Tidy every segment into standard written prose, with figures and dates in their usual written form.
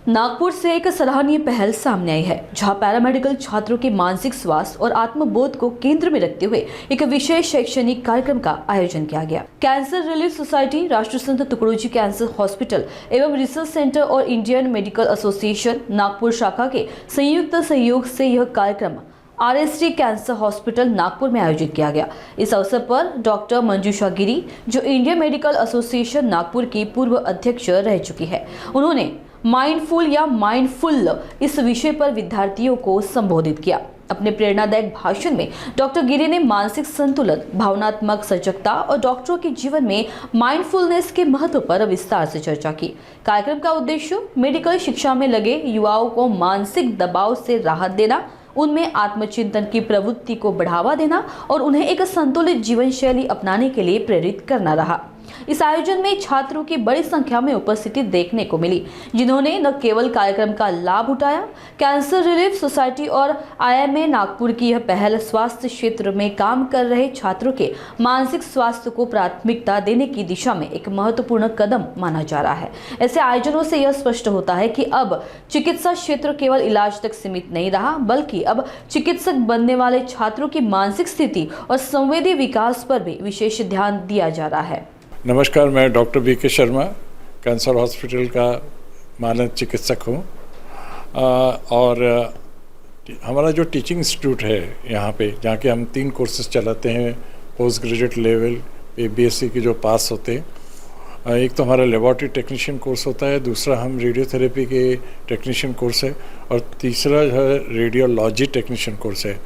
नागपुर से एक सराहनीय पहल सामने आई है, जहां पैरामेडिकल छात्रों के मानसिक स्वास्थ्य और आत्मबोध को केंद्र में रखते हुए एक विशेष शैक्षणिक कार्यक्रम का आयोजन किया गया। कैंसर रिलीफ सोसाइटी, राष्ट्रसंत तुकडोजी कैंसर हॉस्पिटल एवं रिसर्च सेंटर और इंडियन मेडिकल एसोसिएशन नागपुर शाखा के संयुक्त सहयोग से यह कार्यक्रम RST कैंसर हॉस्पिटल नागपुर में आयोजित किया गया। इस अवसर पर डॉक्टर मंजूषा गिरी, जो इंडियन मेडिकल एसोसिएशन नागपुर की पूर्व अध्यक्ष रह चुकी है, उन्होंने माइंडफुल या माइंडफुल इस विषय पर विद्यार्थियों को संबोधित किया। अपने प्रेरणादायक भाषण में डॉक्टर गिरी ने मानसिक संतुलन, भावनात्मक सजगता और डॉक्टरों के जीवन में माइंडफुलनेस के महत्व पर विस्तार से चर्चा की। कार्यक्रम का उद्देश्य मेडिकल शिक्षा में लगे युवाओं को मानसिक दबाव से राहत देना, उनमें आत्मचिंतन की प्रवृत्ति को बढ़ावा देना और उन्हें एक संतुलित जीवन शैली अपनाने के लिए प्रेरित करना रहा। इस आयोजन में छात्रों की बड़ी संख्या में उपस्थिति देखने को मिली, जिन्होंने न केवल कार्यक्रम का लाभ उठाया। कैंसर रिलीफ सोसाइटी और IMA नागपुर की यह पहल स्वास्थ्य क्षेत्र में काम कर रहे छात्रों के मानसिक स्वास्थ्य को प्राथमिकता देने की दिशा में एक महत्वपूर्ण कदम माना जा रहा है। ऐसे आयोजनों से यह स्पष्ट होता है कि अब चिकित्सा क्षेत्र केवल इलाज तक सीमित नहीं रहा, बल्कि अब चिकित्सक बनने वाले छात्रों की मानसिक स्थिति और संवेदी विकास पर भी विशेष ध्यान दिया जा रहा है। नमस्कार, मैं doctor BK Sharma cancer hospital का मानद चिकित्सक हूँ और हमारा जो टीचिंग इंस्टीट्यूट है यहाँ पे, जहाँ के हम 3 कोर्सेज चलाते हैं पोस्ट ग्रेजुएट लेवल पे BSc के जो पास होते हैं। एक तो हमारा लेबॉरेटरी टेक्नीशियन कोर्स होता है, दूसरा हम रेडियोथेरेपी के टेक्नीशियन कोर्स है और तीसरा जो है रेडियोलॉजी टेक्नीशियन कोर्स है।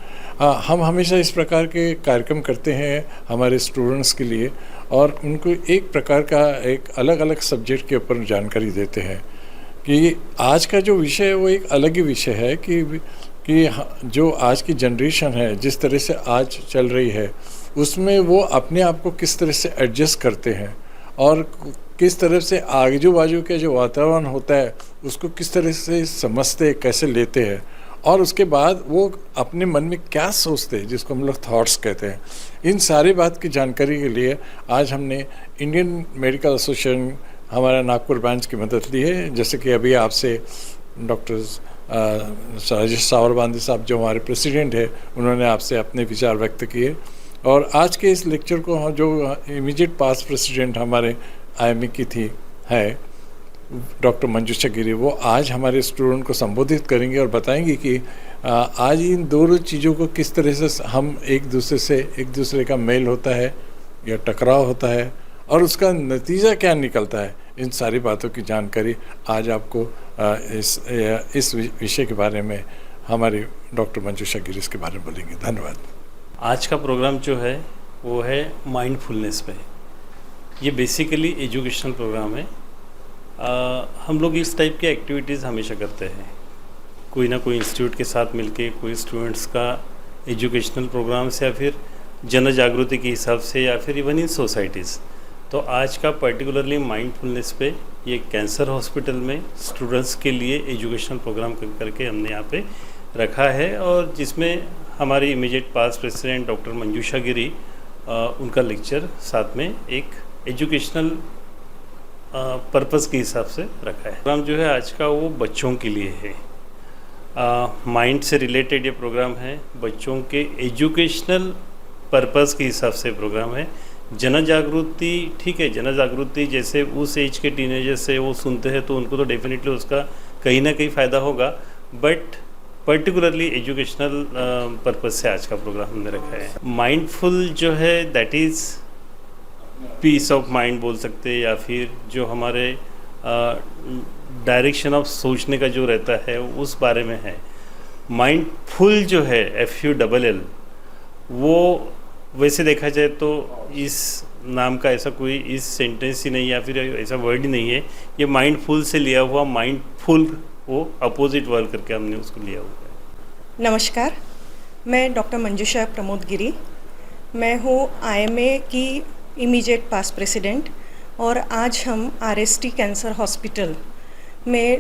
हम हमेशा इस प्रकार के कार्यक्रम करते हैं हमारे स्टूडेंट्स के लिए और उनको एक प्रकार का एक अलग अलग सब्जेक्ट के ऊपर जानकारी देते हैं कि आज का जो विषय है वो एक अलग ही विषय है कि जो आज की जनरेशन है, जिस तरह से आज चल रही है, उसमें वो अपने आप को किस तरह से एडजस्ट करते हैं और किस तरह से आजू बाजू के जो वातावरण होता है उसको किस तरह से समझते, कैसे लेते हैं और उसके बाद वो अपने मन में क्या सोचते हैं, जिसको हम लोग थॉट्स कहते हैं। इन सारी बात की जानकारी के लिए आज हमने इंडियन मेडिकल एसोसिएशन हमारा नागपुर ब्रांच की मदद ली है। जैसे कि अभी आपसे डॉक्टर राजेश सावरबांदी साहब, जो हमारे प्रेसिडेंट है, उन्होंने आपसे अपने विचार व्यक्त किए और आज के इस लेक्चर को जो इमीडिएट पास्ट प्रेसिडेंट हमारे IMA की है डॉक्टर मंजूषा गिरी, वो आज हमारे स्टूडेंट को संबोधित करेंगे और बताएंगे कि आज इन दोनों चीज़ों को किस तरह से हम एक दूसरे का मेल होता है या टकराव होता है और उसका नतीजा क्या निकलता है। इन सारी बातों की जानकारी आज आपको इस विषय के बारे में हमारी डॉक्टर मंजूषा गिरी इसके बारे में बोलेंगे। धन्यवाद। आज का प्रोग्राम जो है वो है माइंडफुलनेस पे। ये बेसिकली एजुकेशनल प्रोग्राम है। हम लोग इस टाइप की एक्टिविटीज़ हमेशा करते हैं, कोई ना कोई इंस्टीट्यूट के साथ मिलके, कोई स्टूडेंट्स का एजुकेशनल प्रोग्राम्स या फिर जन जागृति के हिसाब से या फिर इवन इन सोसाइटीज़। तो आज का पर्टिकुलरली माइंडफुलनेस पे ये कैंसर हॉस्पिटल में स्टूडेंट्स के लिए एजुकेशनल प्रोग्राम करके हमने यहाँ पे रखा है और जिसमें हमारी इमीडिएट पास्ट प्रेसिडेंट डॉक्टर मंजूषा गिरी, उनका लेक्चर साथ में एक एजुकेशनल पर्पज़ के हिसाब से रखा है। प्रोग्राम जो है आज का वो बच्चों के लिए है, माइंड से रिलेटेड ये प्रोग्राम है, बच्चों के एजुकेशनल पर्पज़ के हिसाब से प्रोग्राम है। जन जागृति, ठीक है, जन जागृति जैसे उस एज के टीनेजर्स से वो सुनते हैं तो उनको तो डेफिनेटली उसका कहीं ना कहीं फ़ायदा होगा, बट पर्टिकुलरली एजुकेशनल पर्पज़ से आज का प्रोग्राम हमने रखा है। माइंडफुल जो है that is piece of mind बोल सकते हैं या फिर जो हमारे डायरेक्शन ऑफ सोचने का जो रहता है उस बारे में है। माइंडफुल जो है FULL, वो वैसे देखा जाए तो इस नाम का ऐसा कोई इस सेंटेंस ही नहीं या फिर ऐसा वर्ड ही नहीं है। ये माइंडफुल से लिया हुआ, माइंडफुल वो अपोजिट वर्ड करके हमने उसको लिया हुआ है। नमस्कार, मैं डॉक्टर मंजूषा प्रमोद गिरी, मैं हूँ IMA की इमीडिएट पास्ट प्रेसिडेंट और आज हम RST कैंसर हॉस्पिटल में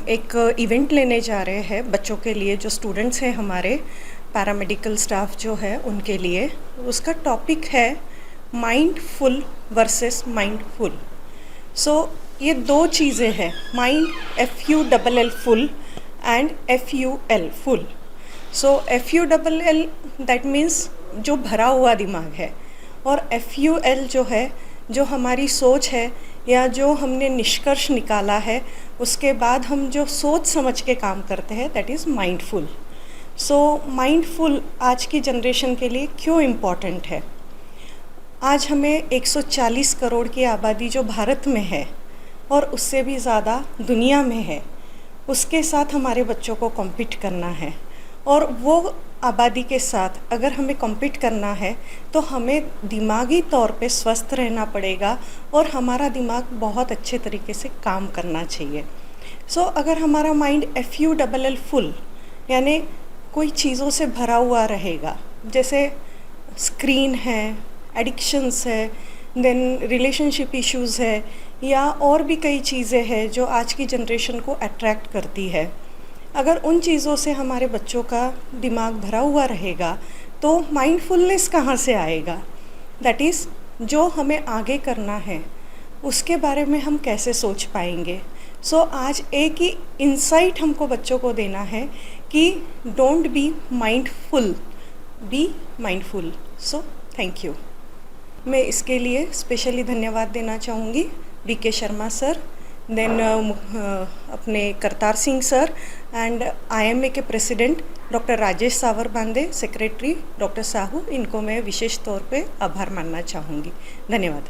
एक इवेंट लेने जा रहे हैं बच्चों के लिए, जो स्टूडेंट्स हैं हमारे, पैरामेडिकल स्टाफ जो है उनके लिए। उसका टॉपिक है माइंडफुल वर्सेस माइंडफुल। सो ये दो चीज़ें हैं, mind FULL full and FUL full. So FULL that means जो भरा हुआ दिमाग है, और FUL जो है जो हमारी सोच है या जो हमने निष्कर्ष निकाला है उसके बाद हम जो सोच समझ के काम करते हैं, that is mindful. So mindful आज की जनरेशन के लिए क्यों इम्पॉर्टेंट है? आज हमें 140 करोड़ की आबादी जो भारत में है और उससे भी ज़्यादा दुनिया में है, उसके साथ हमारे बच्चों को कॉम्पीट करना है। और वो आबादी के साथ अगर हमें कॉम्पीट करना है तो हमें दिमागी तौर पे स्वस्थ रहना पड़ेगा और हमारा दिमाग बहुत अच्छे तरीके से काम करना चाहिए। सो अगर हमारा माइंड FULL फुल यानी कोई चीज़ों से भरा हुआ रहेगा, जैसे स्क्रीन है, एडिक्शंस है, देन रिलेशनशिप इश्यूज़ है, या और भी कई चीज़ें हैं जो आज की जनरेशन को अट्रैक्ट करती है, अगर उन चीज़ों से हमारे बच्चों का दिमाग भरा हुआ रहेगा तो माइंडफुलनेस कहाँ से आएगा? दैट इज़ जो हमें आगे करना है उसके बारे में हम कैसे सोच पाएंगे? सो आज एक ही इंसाइट हमको बच्चों को देना है कि don't be mindful, be mindful. So thank you. मैं इसके लिए स्पेशली धन्यवाद देना चाहूँगी BK शर्मा सर, देन अपने Kartar Singh sir and IMA के प्रेसिडेंट डॉक्टर राजेश सावर बांदे, सेक्रेटरी डॉक्टर साहू, इनको मैं विशेष तौर पे आभार मानना चाहूँगी। धन्यवाद।